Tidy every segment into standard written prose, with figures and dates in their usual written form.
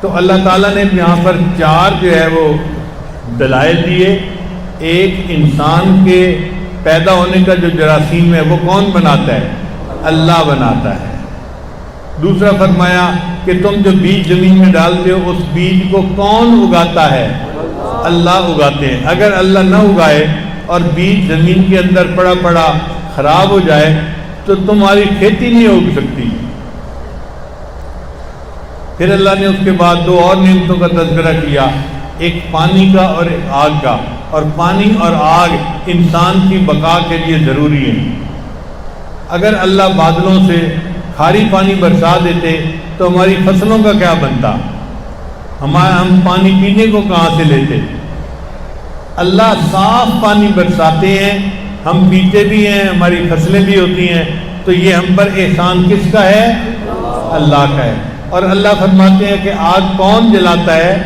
تو اللہ تعالیٰ نے یہاں پر 4 جو ہے وہ دلائل دیے. ایک انسان کے پیدا ہونے کا جو جراثیم ہے وہ کون بناتا ہے؟ اللہ بناتا ہے. دوسرا فرمایا کہ تم جو بیج زمین میں ڈالتے ہو اس بیج کو کون اگاتا ہے؟ اللہ اگاتے ہیں. اگر اللہ نہ اگائے اور بیج زمین کے اندر پڑا پڑا خراب ہو جائے تو تمہاری کھیتی نہیں اگ سکتی. پھر اللہ نے اس کے بعد 2 اور نعمتوں کا تذکرہ کیا، ایک پانی کا اور ایک آگ کا. اور پانی اور آگ انسان کی بقا کے لیے ضروری ہیں. اگر اللہ بادلوں سے کھاری پانی برسا دیتے تو ہماری فصلوں کا کیا بنتا؟ ہم پانی پینے کو کہاں سے لیتے؟ اللہ صاف پانی برساتے ہیں، ہم پیتے بھی ہیں، ہماری فصلیں بھی ہوتی ہیں. تو یہ ہم پر احسان کس کا ہے؟ اللہ کا ہے. اور اللہ فرماتے ہیں کہ آگ کون جلاتا ہے؟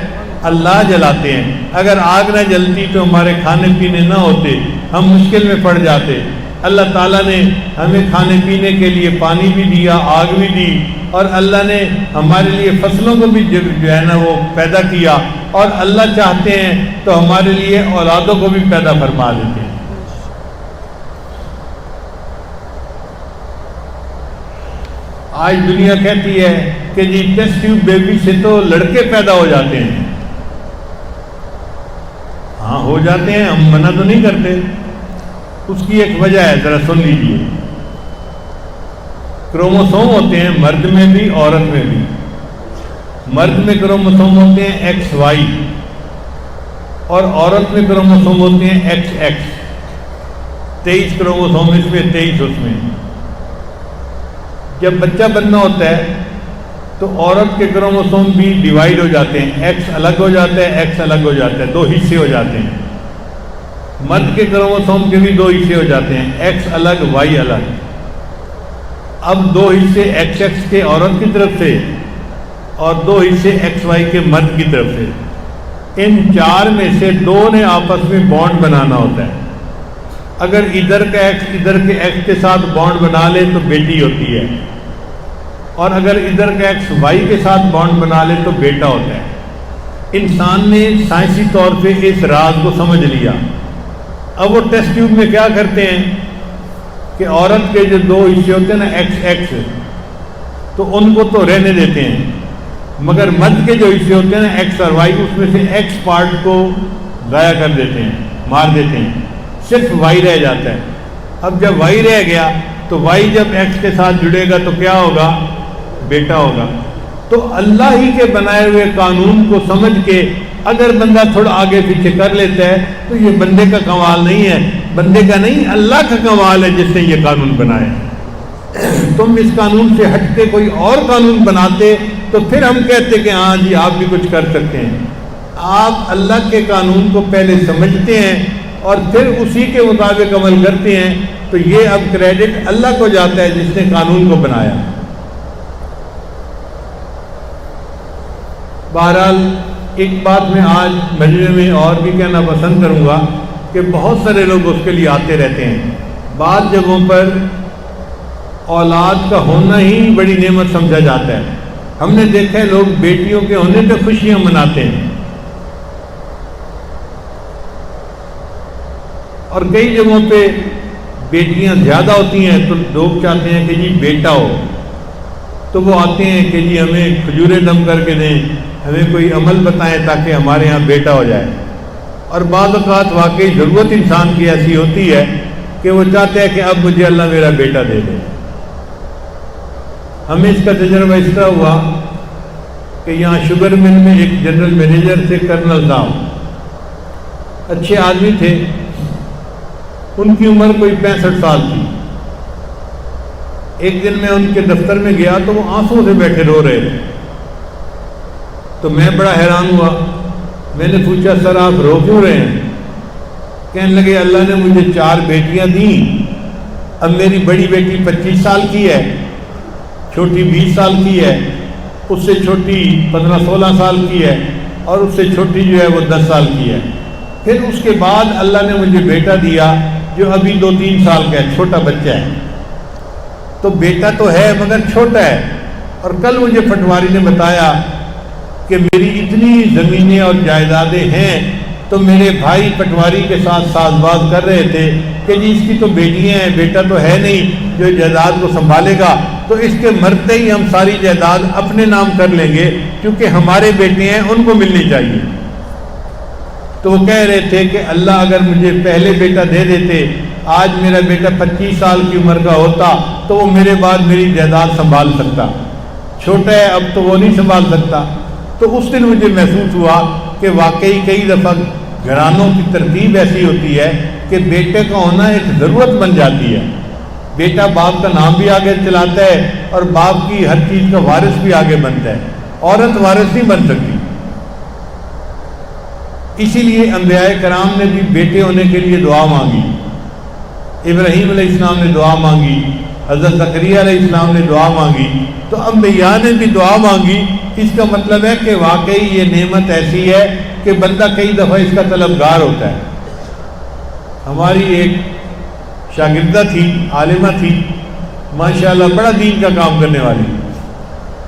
اللہ جلاتے ہیں. اگر آگ نہ جلتی تو ہمارے کھانے پینے نہ ہوتے، ہم مشکل میں پڑ جاتے. اللہ تعالیٰ نے ہمیں کھانے پینے کے لیے پانی بھی دیا، آگ بھی دی، اور اللہ نے ہمارے لیے فصلوں کو بھی جو ہے نا وہ پیدا کیا. اور اللہ چاہتے ہیں تو ہمارے لیے اولادوں کو بھی پیدا فرما دیتے ہیں. آج دنیا کہتی ہے کہ جی ٹیسٹ ٹیوب بیبی سے تو لڑکے پیدا ہو جاتے ہیں. ہاں ہو جاتے ہیں، ہم منع تو نہیں کرتے. اس کی ایک وجہ ہے، ذرا سن لیجیے. کروموسوم ہوتے ہیں مرد میں بھی عورت میں بھی. مرد میں کروموسوم ہوتے ہیں XY اور عورت میں کروموسوم ہوتے ہیں XX. 23 کروموسوم اس میں، 23 اس میں. جب بچہ بننا ہوتا ہے تو عورت کے کروموسوم بھی ڈیوائیڈ ہو جاتے ہیں، X الگ ہو جاتا ہے، X الگ ہو جاتا ہے، 2 حصے ہو جاتے ہیں. مرد کے کروموسوم کے بھی 2 حصے ہو جاتے ہیں، X الگ Y الگ. اب 2 حصے XX کے عورت کی طرف سے اور 2 حصے XY کے مرد کی طرف سے. ان 4 میں سے 2 نے آپس میں بانڈ بنانا ہوتا ہے. اگر ادھر کا X ادھر کے X کے ساتھ بانڈ بنا لے تو بیٹی ہوتی ہے، اور اگر ادھر کا X Y کے ساتھ بانڈ بنا لے تو بیٹا ہوتا ہے. انسان نے سائنسی طور پہ اس راز کو سمجھ لیا. اب وہ ٹیسٹ ٹیوب میں کیا کرتے ہیں کہ عورت کے جو 2 حصے ہوتے ہیں نا XX، تو ان کو تو رہنے دیتے ہیں، مگر مرد کے جو حصے ہوتے ہیں نا X اور Y، اس میں سے X پارٹ کو ضائع کر دیتے ہیں، مار دیتے ہیں، صرف Y رہ جاتا ہے. اب جب Y رہ گیا تو Y جب X کے ساتھ جڑے گا تو کیا ہوگا؟ بیٹا ہوگا. تو اللہ ہی کے بنائے ہوئے قانون کو سمجھ کے اگر بندہ تھوڑا آگے پیچھے کر لیتا ہے تو یہ بندے کا کمال نہیں ہے، بندے کا نہیں، اللہ کا کمال ہے جس نے یہ قانون بنایا. تم اس قانون سے ہٹ کے کوئی اور قانون بناتے تو پھر ہم کہتے کہ ہاں جی آپ بھی کچھ کر سکتے ہیں. آپ اللہ کے قانون کو پہلے سمجھتے ہیں اور پھر اسی کے مطابق عمل کرتے ہیں، تو یہ اب کریڈٹ اللہ کو جاتا ہے جس نے قانون کو بنایا. بہرحال ایک بات میں آج مجلس میں اور بھی کہنا پسند کروں گا کہ بہت سارے لوگ اس کے لیے آتے رہتے ہیں. بعض جگہوں پر اولاد کا ہونا ہی بڑی نعمت سمجھا جاتا ہے. ہم نے دیکھا ہے لوگ بیٹیوں کے ہونے پہ خوشیاں مناتے ہیں، اور کئی جگہوں پہ بیٹیاں زیادہ ہوتی ہیں تو لوگ چاہتے ہیں کہ جی بیٹا ہو، تو وہ آتے ہیں کہ جی ہمیں کھجوریں دم کر کے دیں، ہمیں کوئی عمل بتائیں تاکہ ہمارے ہاں بیٹا ہو جائے. اور بعض اوقات واقعی ضرورت انسان کی ایسی ہوتی ہے کہ وہ چاہتے ہیں کہ اب مجھے اللہ میرا بیٹا دے دے. ہمیں اس کا تجربہ اس طرح ہوا کہ یہاں شوگر مل میں ایک جنرل مینیجر تھے کرنل صاحب، اچھے آدمی تھے. ان کی عمر کوئی 65 سال تھی. ایک دن میں ان کے دفتر میں گیا تو وہ آنسوں سے بیٹھے رو رہے تھے. تو میں بڑا حیران ہوا. میں نے پوچھا سر آپ رو کیوں رہے ہیں؟ کہنے لگے اللہ نے مجھے 4 بیٹیاں دیں. اب میری بڑی بیٹی 25 سال کی ہے، چھوٹی 20 سال کی ہے، اس سے چھوٹی 15-16 سال کی ہے، اور اس سے چھوٹی جو ہے وہ 10 سال کی ہے. پھر اس کے بعد اللہ نے مجھے بیٹا دیا جو ابھی 2-3 سال کا ہے، چھوٹا بچہ ہے. تو بیٹا تو ہے مگر چھوٹا ہے. اور کل مجھے پٹواری نے بتایا کہ میری اتنی زمینیں اور جائیدادیں ہیں، تو میرے بھائی پٹواری کے ساتھ ساز باز کر رہے تھے کہ جی اس کی تو بیٹیاں ہیں، بیٹا تو ہے نہیں جو جائیداد کو سنبھالے گا، تو اس کے مرتے ہی ہم ساری جائیداد اپنے نام کر لیں گے کیونکہ ہمارے بیٹے ہیں، ان کو ملنی چاہیے۔ تو وہ کہہ رہے تھے کہ اللہ اگر مجھے پہلے بیٹا دے دیتے، آج میرا بیٹا 25 سال کی عمر کا ہوتا تو وہ میرے بعد میری جائیداد سنبھال سکتا، چھوٹا ہے اب تو وہ نہیں سنبھال سکتا۔ تو اس دن مجھے محسوس ہوا کہ واقعی کئی دفعہ گھرانوں کی ترتیب ایسی ہوتی ہے کہ بیٹے کا ہونا ایک ضرورت بن جاتی ہے۔ بیٹا باپ کا نام بھی آگے چلاتا ہے اور باپ کی ہر چیز کا وارث بھی آگے بنتا ہے، عورت وارث نہیں بن سکتی۔ اسی لیے انبیاء کرام نے بھی بیٹے ہونے کے لیے دعا مانگی، ابراہیم علیہ السلام نے دعا مانگی، حضرت زکریا علیہ السلام نے دعا مانگی، تو انبیاء نے بھی دعا مانگی۔ اس کا مطلب ہے کہ واقعی یہ نعمت ایسی ہے کہ بندہ کئی دفعہ اس کا طلبگار ہوتا ہے۔ ہماری ایک شاگردہ تھی، عالمہ تھی، ماشاءاللہ بڑا دین کا کام کرنے والی۔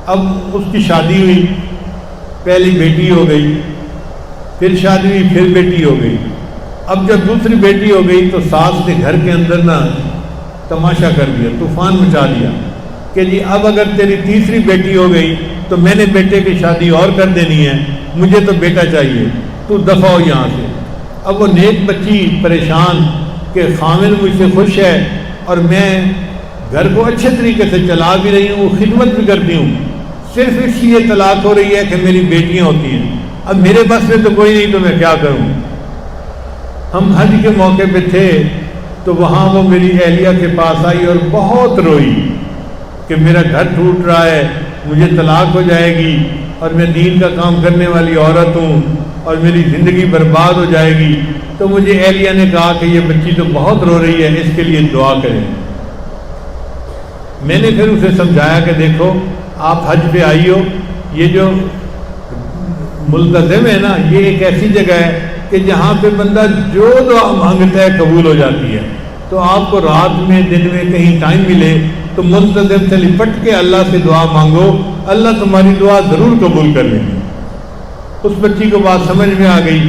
اب اس کی شادی ہوئی، پہلی بیٹی ہو گئی، پھر شادی ہوئی، پھر بیٹی ہو گئی۔ اب جب دوسری بیٹی ہو گئی تو ساس نے گھر کے اندر نا تماشا کر دیا، طوفان مچا دیا کہ جی اب اگر تیری تیسری بیٹی ہو گئی تو میں نے بیٹے کی شادی اور کر دینی ہے، مجھے تو بیٹا چاہیے، تو دفع ہو یہاں سے۔ اب وہ نیک بچی پریشان کہ خامد مجھ سے خوش ہے اور میں گھر کو اچھے طریقے سے چلا بھی رہی ہوں، خدمت بھی کرتی ہوں، صرف اس لیے طلاق ہو رہی ہے کہ میری بیٹیاں ہوتی ہیں، اب میرے بس میں تو کوئی نہیں، تو میں کیا کروں۔ ہم حج کے موقع پہ تھے تو وہاں وہ میری اہلیہ کے پاس آئی اور بہت روئی کہ میرا گھر ٹوٹ رہا ہے، مجھے طلاق ہو جائے گی اور میں دین کا کام کرنے والی عورت ہوں اور میری زندگی برباد ہو جائے گی۔ تو مجھے اہلیہ نے کہا کہ یہ بچی تو بہت رو رہی ہے، اس کے لیے دعا کریں۔ میں نے پھر اسے سمجھایا کہ دیکھو آپ حج پہ آئی ہو، یہ جو ملتزم ہے نا، یہ ایک ایسی جگہ ہے کہ جہاں پہ بندہ جو دعا مانگتا ہے قبول ہو جاتی ہے۔ تو آپ کو رات میں دن میں کہیں ٹائم ملے تو ملتزم سے لپٹ کے اللہ سے دعا مانگو، اللہ تمہاری دعا ضرور قبول کر لیں گے۔ اس بچی کو بات سمجھ میں آ گئی،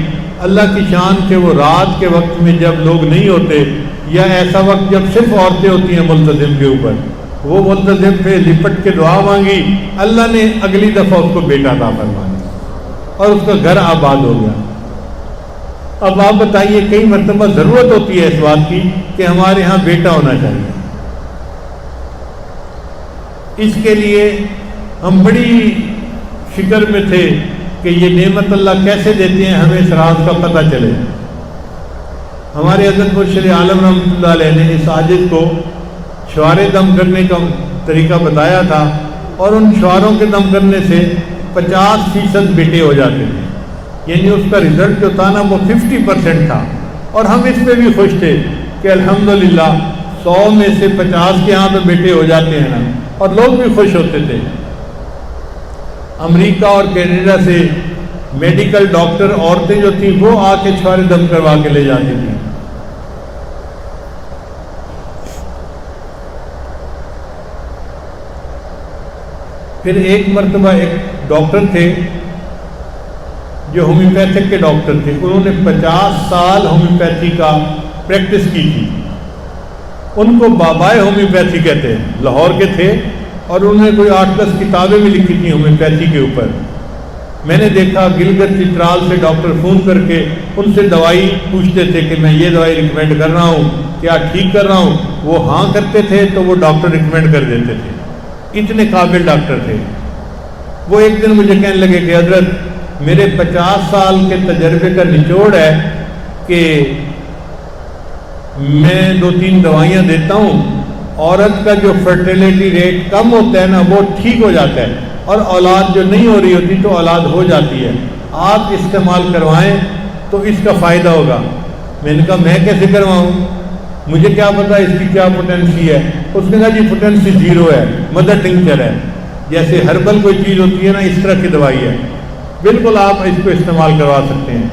اللہ کی شان کہ وہ رات کے وقت میں جب لوگ نہیں ہوتے یا ایسا وقت جب صرف عورتیں ہوتی ہیں ملتزم کے اوپر، وہ ملتزم پہ لپٹ کے دعا مانگی، اللہ نے اگلی دفعہ اس کو بیٹا عطا فرمایا اور اس کا گھر آباد ہو گیا۔ اب آپ بتائیے، کئی مرتبہ ضرورت ہوتی ہے اس بات کی کہ ہمارے ہاں بیٹا ہونا چاہیے۔ اس کے لیے ہم بڑی فکر میں تھے کہ یہ نعمت اللہ کیسے دیتے ہیں، ہمیں اس راز کا پتہ چلے۔ ہمارے حضرت مرشد عالم رحمۃ اللہ علیہ نے اس عاجز کو شعارے دم کرنے کا طریقہ بتایا تھا، اور ان شعاروں کے دم کرنے سے 50% بیٹے ہو جاتے تھے، یعنی اس کا رزلٹ جو تھا نا وہ 50% تھا، اور ہم اس پہ بھی خوش تھے کہ الحمدللہ 100 میں سے 50 کے یہاں پہ بیٹے ہو جاتے ہیں نا، اور لوگ بھی خوش ہوتے تھے۔ امریکہ اور کینیڈا سے میڈیکل ڈاکٹر عورتیں جو تھیں وہ آ کے شعارے دم کروا کے لے جاتی تھیں۔ پھر ایک مرتبہ ایک ڈاکٹر تھے جو ہومیوپیتھک کے ڈاکٹر تھے، انہوں نے 50 سال ہومیوپیتھی کا پریکٹس کی تھی، ان کو بابائے ہومیوپیتھی کہتے ہیں، لاہور کے تھے، اور انہوں نے کوئی 8-10 کتابیں بھی لکھی تھیں ہومیوپیتھی کے اوپر۔ میں نے دیکھا گلگت چترال سے ڈاکٹر فون کر کے ان سے دوائی پوچھتے تھے کہ میں یہ دوائی ریکمینڈ کر رہا ہوں، کیا ٹھیک کر رہا ہوں؟ وہ ہاں کرتے تھے تو وہ ڈاکٹر ریکمینڈ کر دیتے تھے، اتنے قابل ڈاکٹر تھے۔ وہ ایک دن مجھے کہنے لگے کہ حضرت میرے 50 سال کے تجربے کا نچوڑ ہے کہ میں 2-3 دوائیاں دیتا ہوں، عورت کا جو فرٹیلیٹی ریٹ کم ہوتا ہے نا وہ ٹھیک ہو جاتا ہے، اور اولاد جو نہیں ہو رہی ہوتی تو اولاد ہو جاتی ہے، آپ استعمال کروائیں تو اس کا فائدہ ہوگا۔ میں نے کہا میں کیسے کرواؤں، مجھے کیا پتا اس کی کیا پوٹینسی ہے؟ اس نے کہا جی پوٹینسی 0 ہے، مدر ٹنکچر ہے، جیسے ہربل کوئی چیز ہوتی ہے نا اس طرح کی دوائی ہے، بالکل آپ اس کو استعمال کروا سکتے ہیں۔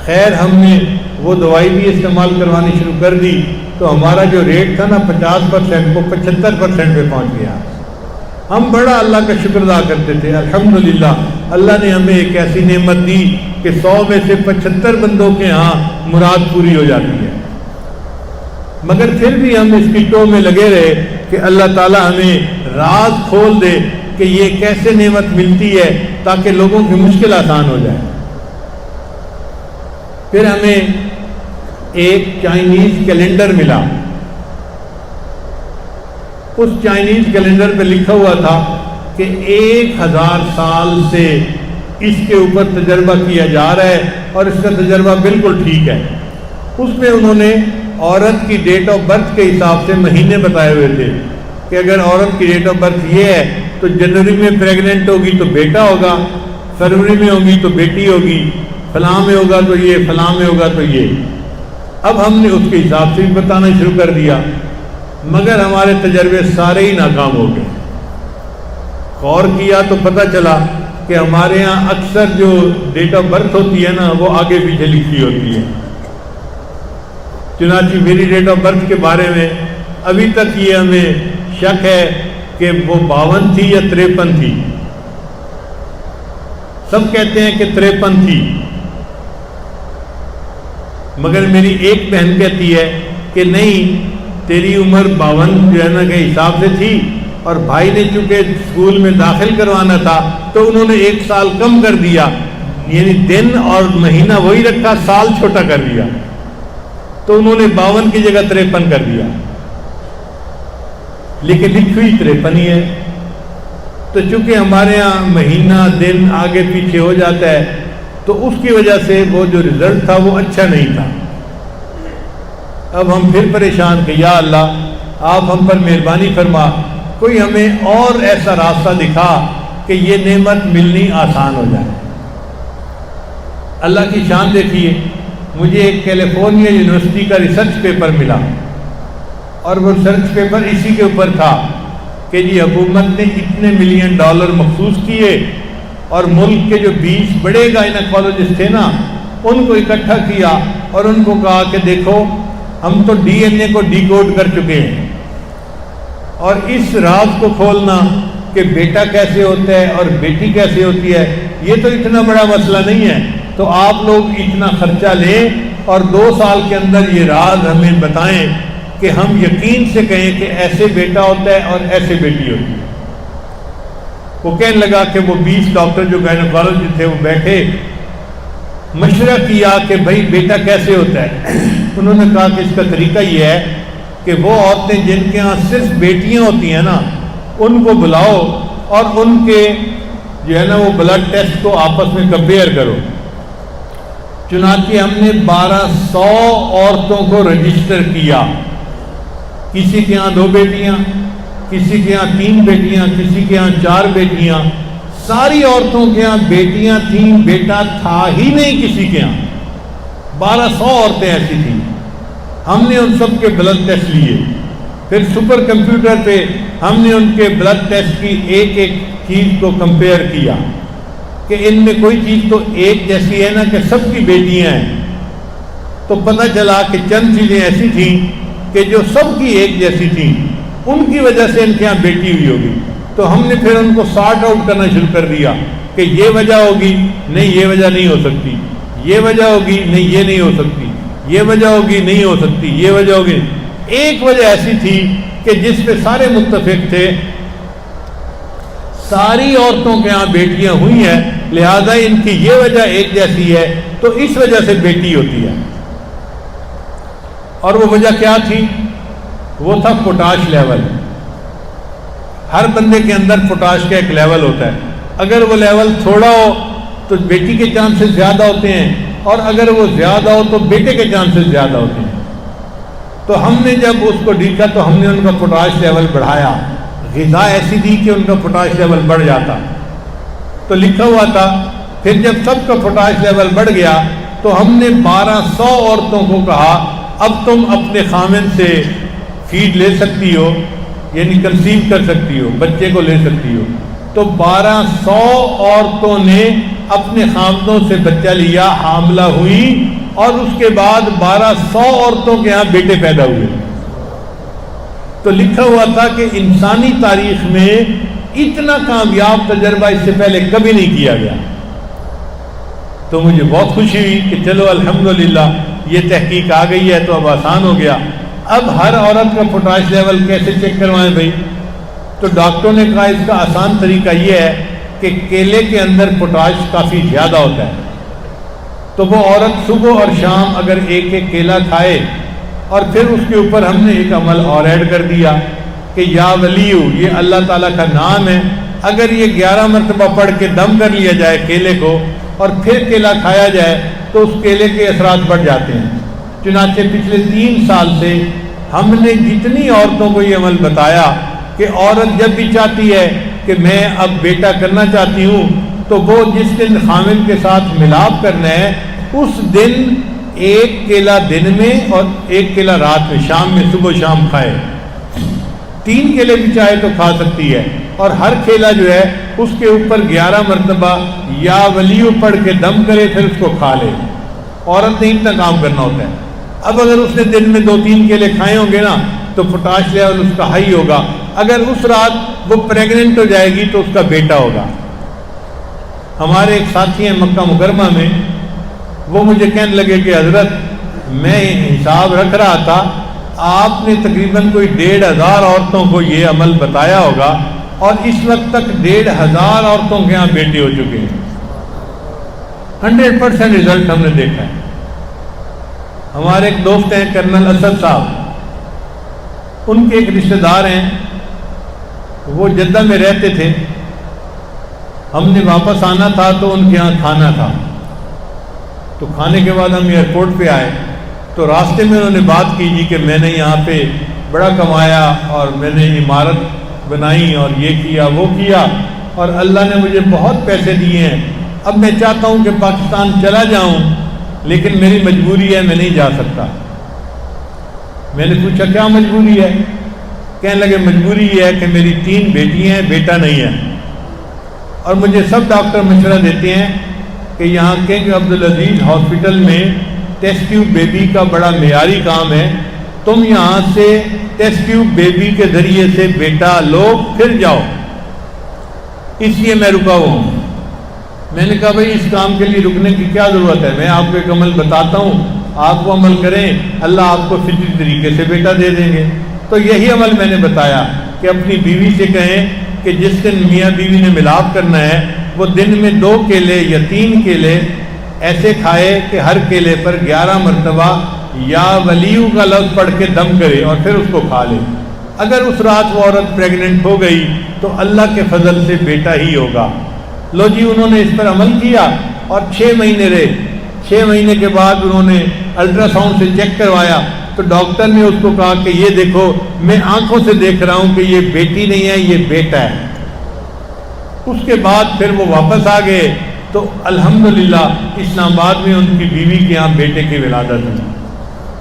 خیر ہم نے وہ دوائی بھی استعمال کروانی شروع کر دی تو ہمارا جو ریٹ تھا نا 50% وہ 75% پہ پہنچ گیا۔ ہم بڑا اللہ کا شکر ادا کرتے تھے، الحمدللہ اللہ نے ہمیں ایک ایسی نعمت دی کہ 100 میں سے 75 بندوں کے ہاں مراد پوری ہو جاتی ہے، مگر پھر بھی ہم اس کی ٹو میں لگے رہے کہ اللہ تعالیٰ ہمیں راز کھول دے کہ یہ کیسے نعمت ملتی ہے تاکہ لوگوں کی مشکل آسان ہو جائے۔ پھر ہمیں ایک چائنیز کیلنڈر ملا، اس چائنیز کیلنڈر پہ لکھا ہوا تھا کہ 1000 سال سے اس کے اوپر تجربہ کیا جا رہا ہے اور اس کا تجربہ بالکل ٹھیک ہے۔ اس میں انہوں نے عورت کی ڈیٹ آف برتھ کے حساب سے مہینے بتائے ہوئے تھے کہ اگر عورت کی ڈیٹ آف برتھ یہ ہے تو جنوری میں پریگننٹ ہوگی تو بیٹا ہوگا، فروری میں ہوگی تو بیٹی ہوگی، فلاں میں ہوگا تو یہ، فلاں میں ہوگا تو یہ۔ اب ہم نے اس کے حساب سے بھی بتانا شروع کر دیا، مگر ہمارے تجربے سارے ہی ناکام ہو گئے۔ غور کیا تو پتہ چلا کہ ہمارے ہاں اکثر جو ڈیٹ آف برتھ ہوتی ہے نا وہ آگے پیچھے لکھی ہوتی ہے۔ چنانچہ میری ڈیٹ آف برتھ کے بارے میں ابھی تک یہ ہمیں شک ہے کہ وہ 52 تھی یا 53 تھی۔ سب کہتے ہیں کہ 53 تھی، مگر میری ایک بہن کہتی ہے کہ نہیں تیری عمر 52 جو ہے نا کے حساب سے تھی، اور بھائی نے چونکہ اسکول میں داخل کروانا تھا تو انہوں نے 1 سال کم کر دیا، یعنی دن اور مہینہ وہی رکھا، سال چھوٹا کر دیا، تو انہوں نے 52 کی جگہ 53 کر دیا، لیکن لکھی ہوئی 53 ہی ہے۔ تو چونکہ ہمارے ہاں مہینہ دن آگے پیچھے ہو جاتا ہے تو اس کی وجہ سے وہ جو رزلٹ تھا وہ اچھا نہیں تھا۔ اب ہم پھر پریشان کہ یا اللہ آپ ہم پر مہربانی فرما، کوئی ہمیں اور ایسا راستہ دکھا کہ یہ نعمت ملنی آسان ہو جائے۔ اللہ کی شان دیکھیے، مجھے ایک کیلیفورنیا یونیورسٹی کا ریسرچ پیپر ملا، اور وہ ریسرچ پیپر اسی کے اوپر تھا کہ جی حکومت نے اتنے $1 ملین مخصوص کیے اور ملک کے جو 20 بڑے گائنیکالوجسٹ تھے نا ان کو اکٹھا کیا اور ان کو کہا کہ دیکھو ہم تو ڈی این اے کو ڈی کوڈ کر چکے ہیں، اور اس راز کو کھولنا کہ بیٹا کیسے ہوتا ہے اور بیٹی کیسے ہوتی ہے یہ تو اتنا بڑا مسئلہ نہیں ہے، تو آپ لوگ اتنا خرچہ لیں اور 2 سال کے اندر یہ راز ہمیں بتائیں کہ ہم یقین سے کہیں کہ ایسے بیٹا ہوتا ہے اور ایسے بیٹی ہوتی ہے۔ وہ کہنے لگا کہ وہ 20 ڈاکٹر جو گائنیکالوجسٹ تھے وہ بیٹھے، مشورہ کیا کہ بھائی بیٹا کیسے ہوتا ہے۔ انہوں نے کہا کہ اس کا طریقہ یہ ہے کہ وہ عورتیں جن کے ہاں صرف بیٹیاں ہوتی ہیں نا ان کو بلاؤ اور ان کے جو ہے نا وہ بلڈ ٹیسٹ کو آپس میں کمپیئر کرو۔ چنانچہ ہم نے 1200 عورتوں کو رجسٹر کیا، کسی کے ہاں 2 بیٹیاں، کسی کے ہاں 3 بیٹیاں، کسی کے ہاں 4 بیٹیاں، ساری عورتوں کے ہاں بیٹیاں تھیں، بیٹا تھا ہی نہیں کسی کے ہاں۔ 1200 عورتیں ایسی تھیں۔ ہم نے ان سب کے بلڈ ٹیسٹ لیے، پھر سپر کمپیوٹر پہ ہم نے ان کے بلڈ ٹیسٹ کی ایک ایک چیز کو کمپیئر کیا کہ ان میں کوئی چیز تو ایک جیسی ہے نا کہ سب کی بیٹیاں ہیں، تو پتہ چلا کہ چند چیزیں ایسی تھیں کہ جو سب کی ایک جیسی تھیں، ان کی وجہ سے ان کے یہاں بیٹی ہوئی ہوگی۔ تو ہم نے پھر ان کو سارٹ آؤٹ کرنا شروع کر دیا کہ یہ وجہ ہوگی، نہیں یہ وجہ نہیں ہو سکتی، یہ وجہ ہوگی، نہیں یہ نہیں ہو سکتی، یہ وجہ ہوگی، نہیں ہو سکتی، یہ وجہ ہوگی۔ ایک وجہ ایسی تھی کہ جس پہ سارے متفق تھے، ساری عورتوں کے ہاں بیٹیاں ہوئی ہیں، لہذا ان کی یہ وجہ ایک جیسی ہے تو اس وجہ سے بیٹی ہوتی ہے۔ اور وہ وجہ کیا تھی؟ وہ تھا پوٹاش لیول۔ ہر بندے کے اندر پوٹاش کا ایک لیول ہوتا ہے، اگر وہ لیول تھوڑا ہو تو بیٹی کے چانسز زیادہ ہوتے ہیں، اور اگر وہ زیادہ ہو تو بیٹے کے چانسز زیادہ ہوتے ہیں۔ تو ہم نے جب اس کو دیکھا تو ہم نے ان کا پوٹاش لیول بڑھایا، غذا ایسی دی کہ ان کا پوٹاش لیول بڑھ جاتا۔ تو لکھا ہوا تھا پھر جب سب کا پوٹاش لیول بڑھ گیا تو ہم نے 1200 عورتوں کو کہا اب تم اپنے خامن سے فیڈ لے سکتی ہو، یعنی کنسیو کر سکتی ہو، بچے کو لے سکتی ہو۔ تو 1200 عورتوں نے اپنے خامدوں سے بچہ لیا، حاملہ ہوئی، اور اس کے بعد 1200 عورتوں کے ہاں بیٹے پیدا ہوئے۔ تو لکھا ہوا تھا کہ انسانی تاریخ میں اتنا کامیاب تجربہ اس سے پہلے کبھی نہیں کیا گیا. تو مجھے بہت خوشی ہوئی کہ چلو الحمدللہ یہ تحقیق آ گئی ہے تو اب آسان ہو گیا. اب ہر عورت کا پوٹاش لیول کیسے چیک کروائیں بھائی؟ تو ڈاکٹروں نے کہا اس کا آسان طریقہ یہ ہے کہ کیلے کے اندر پوٹاش کافی زیادہ ہوتا ہے. تو وہ عورت صبح اور شام اگر ایک ایک کیلا کھائے، اور پھر اس کے اوپر ہم نے ایک عمل اور ایڈ کر دیا کہ یا ولیو، یہ اللہ تعالیٰ کا نام ہے، اگر یہ 11 مرتبہ پڑھ کے دم کر لیا جائے کیلے کو اور پھر کیلا کھایا جائے تو اس کیلے کے اثرات بڑھ جاتے ہیں. چنانچہ پچھلے 3 سال سے ہم نے جتنی عورتوں کو یہ عمل بتایا کہ عورت جب بھی چاہتی ہے کہ میں اب بیٹا کرنا چاہتی ہوں تو وہ جس دن خامن کے ساتھ ملاپ کرنا ہے اس دن 1 کیلا دن میں اور 1 کیلا رات میں، شام میں، صبح شام کھائے. 3 کیلے بھی چاہے تو کھا سکتی ہے، اور ہر کیلا جو ہے اس کے اوپر 11 مرتبہ یا ولیو پڑھ کے دم کرے، پھر اس کو کھا لے. عورت نے اتنا کام کرنا ہوتا ہے. اب اگر اس نے دن میں 2-3 کیلے کھائے ہوں گے نا تو پوٹاش لیول اس کا ہائی ہوگا. اگر اس رات وہ پریگننٹ ہو جائے گی تو اس کا بیٹا ہوگا. ہمارے ایک ساتھی ہیں مکہ مکرمہ میں، وہ مجھے کہنے لگے کہ حضرت میں حساب رکھ رہا تھا، آپ نے تقریباً کوئی 1,500 عورتوں کو یہ عمل بتایا ہوگا اور اس وقت تک 1,500 عورتوں کے یہاں بیٹے ہو چکے ہیں. 100% رزلٹ ہم نے دیکھا ہے. ہمارے ایک دوست ہیں کرنل اسد صاحب، ان کے ایک رشتہ دار ہیں، وہ جدہ میں رہتے تھے. ہم نے واپس آنا تھا تو ان کے یہاں کھانا تھا. تو کھانے کے بعد ہم ایئرپورٹ پہ آئے تو راستے میں انہوں نے بات کی جی کہ میں نے یہاں پہ بڑا کمایا اور میں نے عمارت بنائی اور یہ کیا وہ کیا اور اللہ نے مجھے بہت پیسے دیے ہیں، اب میں چاہتا ہوں کہ پاکستان چلا جاؤں لیکن میری مجبوری ہے، میں نہیں جا سکتا. میں نے پوچھا کیا مجبوری ہے؟ کہنے لگے مجبوری یہ ہے کہ میری 3 بیٹی ہیں، بیٹا نہیں ہے، اور مجھے سب ڈاکٹر مشورہ دیتے ہیں کہ یہاں کنگ عبدالعزیز ہاسپٹل میں ٹیسٹ ٹیوب بیبی کا بڑا معیاری کام ہے، تم یہاں سے ٹیسٹ ٹیوب بیبی کے ذریعے سے بیٹا لو پھر جاؤ، اس لیے میں رکا ہوا ہوں. میں نے کہا بھائی اس کام کے لیے رکنے کی کیا ضرورت ہے؟ میں آپ کو ایک عمل بتاتا ہوں، آپ کو عمل کریں، اللہ آپ کو فطری طریقے سے بیٹا دے دیں گے. تو یہی عمل میں نے بتایا کہ اپنی بیوی سے کہیں کہ جس دن میاں بیوی نے ملاپ کرنا ہے وہ دن میں 2 کیلے یا 3 کیلے ایسے کھائے کہ ہر کیلے پر 11 مرتبہ یا ولیو کا لفظ پڑھ کے دم کرے اور پھر اس کو کھا لے. اگر اس رات وہ عورت پریگننٹ ہو گئی تو اللہ کے فضل سے بیٹا ہی ہوگا. لو جی انہوں نے اس پر عمل کیا اور 6 مہینے رہے. 6 مہینے کے بعد انہوں نے الٹرا ساؤنڈ سے چیک کروایا تو ڈاکٹر نے اس کو کہا کہ یہ دیکھو میں آنکھوں سے دیکھ رہا ہوں کہ یہ بیٹی نہیں ہے، یہ بیٹا ہے. اس کے بعد پھر وہ واپس آ گئے تو الحمدللہ اسلام آباد میں ان کی بیوی کے یہاں بیٹے کی ولادت ہوئی.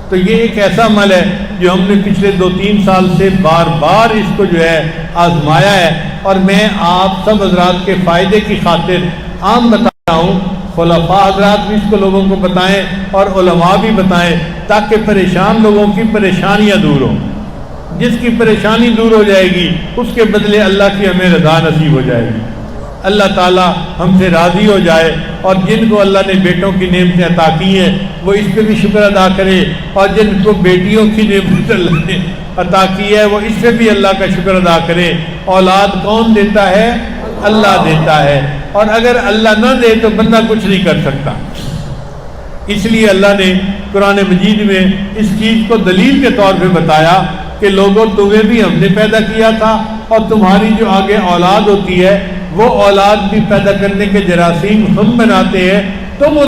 تو یہ ایک ایسا عمل ہے جو ہم نے پچھلے 2-3 سال سے بار بار اس کو جو ہے آزمایا ہے، اور میں آپ سب حضرات کے فائدے کی خاطر عام بتا رہا ہوں. خلفاء حضرات بھی اس کو لوگوں کو بتائیں اور علماء بھی بتائیں تاکہ پریشان لوگوں کی پریشانیاں دور ہوں. جس کی پریشانی دور ہو جائے گی اس کے بدلے اللہ کی ہمیں رضا نصیب ہو جائے گی. اللہ تعالیٰ ہم سے راضی ہو جائے، اور جن کو اللہ نے بیٹوں کی نعمتیں عطا کی ہیں وہ اس پہ بھی شکر ادا کرے، اور جن کو بیٹیوں کی نعمت اللہ نے عطا کی ہے وہ اس پہ بھی اللہ کا شکر ادا کرے. اولاد کون دیتا ہے؟ اللہ دیتا ہے، اور اگر اللہ نہ دے تو بندہ کچھ نہیں کر سکتا. اس لیے اللہ نے قرآن مجید میں اس چیز کو دلیل کے طور پہ بتایا کہ لوگوں تمہیں بھی ہم نے پیدا کیا تھا، اور تمہاری جو آگے اولاد ہوتی ہے وہ اولاد بھی پیدا کرنے کے جراثیم ہم بناتے ہیں، تم